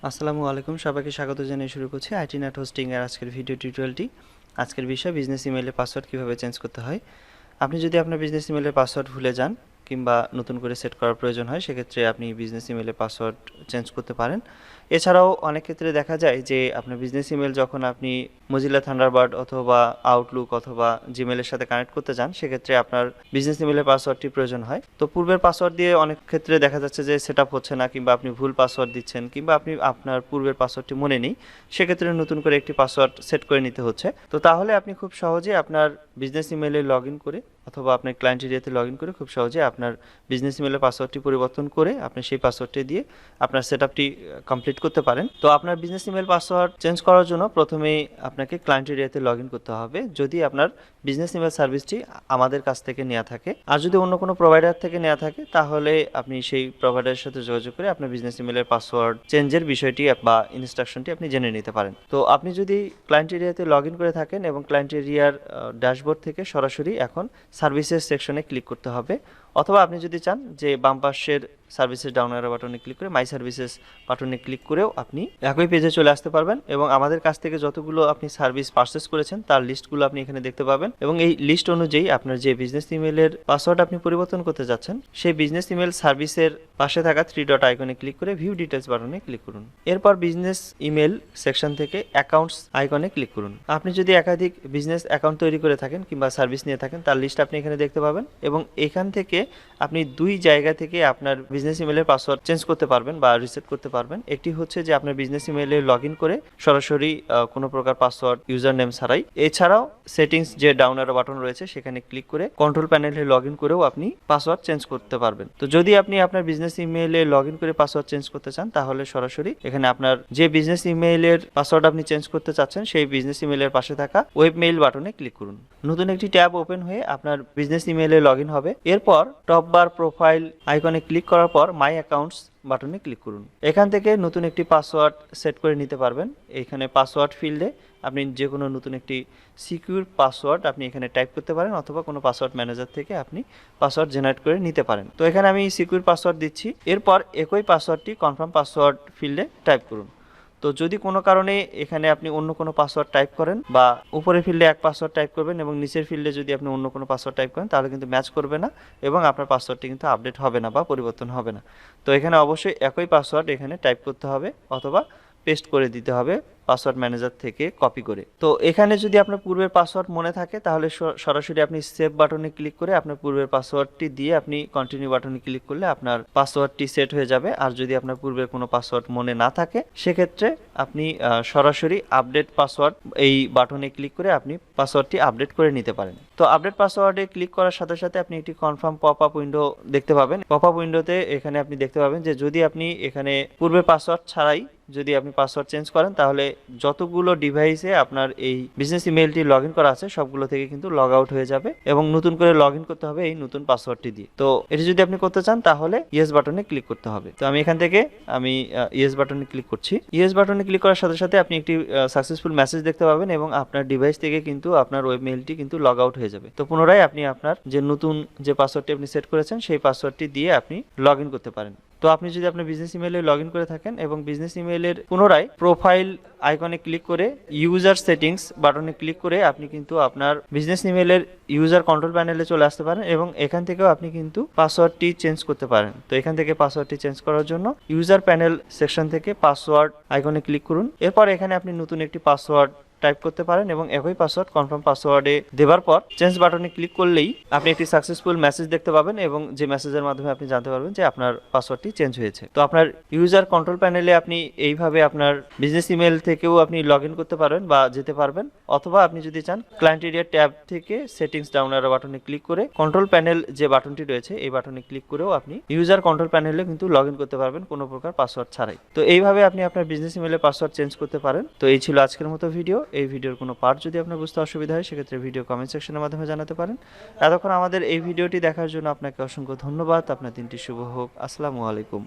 আসসালামু আলাইকুম, সবাইকে স্বাগত জানিয়ে শুরু করছি আইটি নেট হোস্টিং এর আজকের ভিডিও টিউটোরিয়ালটি। আজকের বিষয় বিজনেস ইমেইলের পাসওয়ার্ড কীভাবে চেঞ্জ করতে হয়। আপনি যদি আপনার বিজনেস ইমেইলের পাসওয়ার্ড ভুলে যান কিংবা নতুন করে সেট করার প্রয়োজন হয়, সেক্ষেত্রে আপনি বিজনেস ইমেইলের পাসওয়ার্ড চেঞ্জ করতে পারেন। এছাড়াও অনেক ক্ষেত্রে দেখা যায় যে আপনার বিজনেস ইমেইল যখন আপনি মজিলা থান্ডারবার্ড অথবা আউটলুক অথবা জিমেইলের সাথে কানেক্ট করতে যান, সেক্ষেত্রে আপনার বিজনেস ইমেইলের পাসওয়ার্ডটি প্রয়োজন হয়। তো পূর্বের পাসওয়ার্ড দিয়ে অনেক ক্ষেত্রে দেখা যাচ্ছে যে সেট আপ হচ্ছে না, কিংবা আপনি ভুল পাসওয়ার্ড দিচ্ছেন, কিংবা আপনি আপনার পূর্বের পাসওয়ার্ডটি মনে নেই, সেক্ষেত্রে নতুন করে একটি পাসওয়ার্ড সেট করে নিতে হচ্ছে। তো তাহলে আপনি খুব সহজে আপনার বিজনেস ইমেইলে লগ ইন করে অথবা আপনার ক্লায়েন্ট এরিয়াতে লগ ইন করে খুব সহজে আপনার বিজনেস ইমেইলের পাসওয়ার্ডটি পরিবর্তন করে আপনি সেই পাসওয়ার্ডটি দিয়ে আপনার সেটআপটি কমপ্লিট করতে পারেন। তো আপনার বিজনেস ইমেইল পাসওয়ার্ড চেঞ্জ করার জন্য প্রথমেই আপনাকে ক্লায়েন্ট এরিয়াতে লগ ইন করতে হবে, যদি আপনার বিজনেস ইমেইল সার্ভিসটি আমাদের কাছ থেকে নেওয়া থাকে। আর যদি অন্য কোনো প্রোভাইডার থেকে নেওয়া থাকে, তাহলে আপনি সেই প্রোভাইডারের সাথে যোগাযোগ করে আপনার বিজনেস ইমেইলের পাসওয়ার্ড চেঞ্জের বিষয়টি বা ইনস্ট্রাকশনটি আপনি জেনে নিতে পারেন। তো আপনি যদি ক্লায়েন্ট এরিয়াতে লগ ইন করে থাকেন এবং ক্লায়েন্ট এরিয়ার ড্যাশবোর্ড থেকে সরাসরি এখন সার্ভিসেস সেকশনে ক্লিক করতে হবে, অথবা আপনি যদি চান যে বাম পাশের সার্ভিসেস ডাউন অ্যারো বাটনে ক্লিক করে মাই সার্ভিসেস বাটনে ক্লিক করেও আপনি একই পেজে চলে আসতে পারবেন এবং আমাদের কাছ থেকে যতগুলো আপনি সার্ভিস পারচেস করেছেন তার লিস্টগুলো আপনি এখানে দেখতে পাবেন। এবং এই লিস্ট অনুযায়ী আপনার যে বিজনেস ইমেইলের পাসওয়ার্ড আপনি পরিবর্তন করতে যাচ্ছেন, সেই বিজনেস ইমেইল সার্ভিসের পাশে থাকা 3 ডট আইকনে ক্লিক করে ভিউ ডিটেলস বাটনে ক্লিক করুন। এরপর বিজনেস ইমেইল সেকশন থেকে অ্যাকাউন্টস আইকনে ক্লিক করুন। আপনি যদি একাধিক বিজনেস অ্যাকাউন্ট তৈরি করে থাকেন কিংবা সার্ভিস নিয়ে থাকেন, তার লিস্ট আপনি এখানে দেখতে পাবেন এবং এখান থেকে আপনি দুই জায়গা থেকে আপনার বিজনেস ইমেইলের পাসওয়ার্ড চেঞ্জ করতে পারবেন বা রিসেট করতে পারবেন। একটি হচ্ছে যে আপনার বিজনেস ইমেইলে লগ ইন করে সরাসরি কোনো প্রকার পাসওয়ার্ড ইউজার নেম ছাড়াই। এছাড়াও সেটিংস যে ডাউন অ্যারো বাটন রয়েছে সেখানে ক্লিক করে কন্ট্রোল প্যানেলে লগ ইন করেও আপনি পাসওয়ার্ড চেঞ্জ করতে পারবেন। তো যদি আপনি আপনার বিজনেস ইমেইলে লগ ইন করে পাসওয়ার্ড চেঞ্জ করতে চান, তাহলে সরাসরি এখানে আপনার যে বিজনেস ইমেইলের পাসওয়ার্ড আপনি চেঞ্জ করতে চাচ্ছেন সেই বিজনেস ইমেইলের পাশে থাকা ওয়েব মেইল বাটনে ক্লিক করুন। নতুন একটি ট্যাব ওপেন হয়ে আপনার বিজনেস ইমেইলে লগ ইন হবে। এরপর টপ বার প্রোফাইল আইকনে ক্লিক করার পর মাই অ্যাকাউন্টস বাটনে ক্লিক করুন। এখান থেকে নতুন একটি পাসওয়ার্ড সেট করে নিতে পারবেন। এখানে পাসওয়ার্ড ফিল্ডে আপনি যে কোনো নতুন একটি সিকিউর পাসওয়ার্ড আপনি এখানে টাইপ করতে পারেন, অথবা কোনো পাসওয়ার্ড ম্যানেজার থেকে আপনি পাসওয়ার্ড জেনারেট করে নিতে পারেন। তো এখানে আমি সিকিউর পাসওয়ার্ড দিচ্ছি। এরপর একই পাসওয়ার্ডটি কনফার্ম পাসওয়ার্ড ফিল্ডে টাইপ করুন। তো যদি কোনো কারণে এখানে আপনি অন্য কোনো পাসওয়ার্ড টাইপ করেন, বা উপরের ফিল্ডে এক পাসওয়ার্ড টাইপ করবেন এবং নিচের ফিল্ডে যদি আপনি অন্য কোনো পাসওয়ার্ড টাইপ করেন, তাহলে কিন্তু ম্যাচ করবে না এবং আপনার পাসওয়ার্ডটি কিন্তু আপডেট হবে না বা পরিবর্তন হবে না। তো এখানে অবশ্যই একই পাসওয়ার্ড এখানে টাইপ করতে হবে অথবা পেস্ট করে দিতে হবে পাসওয়ার্ড ম্যানেজার থেকে কপি করে। তো এখানে যদি আপনার পূর্বের পাসওয়ার্ড মনে থাকে, তাহলে সরাসরি আপনি সেভ বাটনে ক্লিক করে আপনার পূর্বের পাসওয়ার্ডটি দিয়ে আপনি কন্টিনিউ বাটনে ক্লিক করলে আপনার পাসওয়ার্ডটি সেট হয়ে যাবে। আর যদি আপনার পূর্বের কোনো পাসওয়ার্ড মনে না থাকে, সেক্ষেত্রে আপনি সরাসরি আপডেট পাসওয়ার্ড এই বাটনে ক্লিক করে আপনি পাসওয়ার্ডটি আপডেট করে নিতে পারেন। তো আপডেট পাসওয়ার্ডে ক্লিক করার সাথে সাথে আপনি একটি কনফার্ম পপ আপ উইন্ডো দেখতে পাবেন। পপ আপ উইন্ডোতে এখানে আপনি দেখতে পাবেন যে যদি আপনি এখানে পূর্বের পাসওয়ার্ড ছাড়াই যদি আপনি পাসওয়ার্ড চেঞ্জ করেন, তাহলে যতগুলো ডিভাইসে আপনার এই বিজনেস ইমেইলটি লগ ইন করা আছে সবগুলো থেকে কিন্তু লগ আউট হয়ে যাবে এবং নতুন করে লগ ইন করতে হবে এই নতুন পাসওয়ার্ডটি দিয়ে। তো এটি যদি আপনি করতে চান, তাহলে ইয়েস বাটনে ক্লিক করতে হবে। তো আমি এখান থেকে ইয়েস বাটনে ক্লিক করছি। ইয়েস বাটনে ক্লিক করার সাথে সাথে আপনি একটি সাকসেসফুল মেসেজ দেখতে পাবেন এবং আপনার ডিভাইস থেকে কিন্তু আপনার ওয়েব মেইলটি কিন্তু লগ আউট হয়ে যাবে। তো পুনরায় আপনি আপনার যে নতুন যে পাসওয়ার্ডটি আপনি সেট করেছেন সেই পাসওয়ার্ডটি দিয়ে আপনি লগ ইন করতে পারেন। তো আপনি যদি আপনার বিজনেস ইমেইলে লগ ইন করে থাকেন এবং বিজনেস ইমেইলের পুনরায় প্রোফাইল আইকনে ক্লিক করে ইউজার সেটিংস বাটনে ক্লিক করে আপনি কিন্তু আপনার বিজনেস ইমেইলের ইউজার কন্ট্রোল প্যানেলে চলে আসতে পারেন এবং এখান থেকেও আপনি কিন্তু পাসওয়ার্ডটি চেঞ্জ করতে পারেন। তো এখান থেকে পাসওয়ার্ডটি চেঞ্জ করার জন্য ইউজার প্যানেল সেকশন থেকে পাসওয়ার্ড আইকনে ক্লিক করুন। এরপর এখানে আপনি নতুন একটি পাসওয়ার্ড টাইপ করতে পারেন এবং একই পাসওয়ার্ড কনফার্ম পাসওয়ার্ডে দেওয়ার পর চেঞ্জ বাটনে ক্লিক করলেই আপনি একটি সাকসেসফুল মেসেজ দেখতে পাবেন এবং যে মেসেজের মাধ্যমে আপনি জানতে পারবেন যে আপনার পাসওয়ার্ডটি চেঞ্জ হয়েছে। তো আপনার ইউজার কন্ট্রোল প্যানেলে আপনি এইভাবে আপনার বিজনেস ইমেইল থেকেও আপনি লগ ইন করতে পারবেন বা যেতে পারবেন, অথবা আপনি যদি চান ক্লায়েন্ট এরিয়া ট্যাব থেকে সেটিংস ডাউন অ্যারো বাটনে ক্লিক করে কন্ট্রোল প্যানেল যে বাটনটি রয়েছে এই বাটনে ক্লিক করেও আপনি ইউজার কন্ট্রোল প্যানেলে কিন্তু লগ ইন করতে পারবেন কোনো প্রকার পাসওয়ার্ড ছাড়াই। তো এইভাবে আপনি আপনার বিজনেস ইমেইলের পাসওয়ার্ড চেঞ্জ করতে পারেন। তো এই ছিল আজকের মতো ভিডিও। এই ভিডিওর কোনো পার্ট যদি আপনার বুঝতে অসুবিধা হয়, সেক্ষেত্রে ভিডিও কমেন্ট সেকশনের মাধ্যমে জানাতে পারেন। এতক্ষণ আমাদের এই ভিডিওটি দেখার জন্য আপনাকে অসংখ্য ধন্যবাদ। আপনার দিনটি শুভ হোক। আসসালামু আলাইকুম।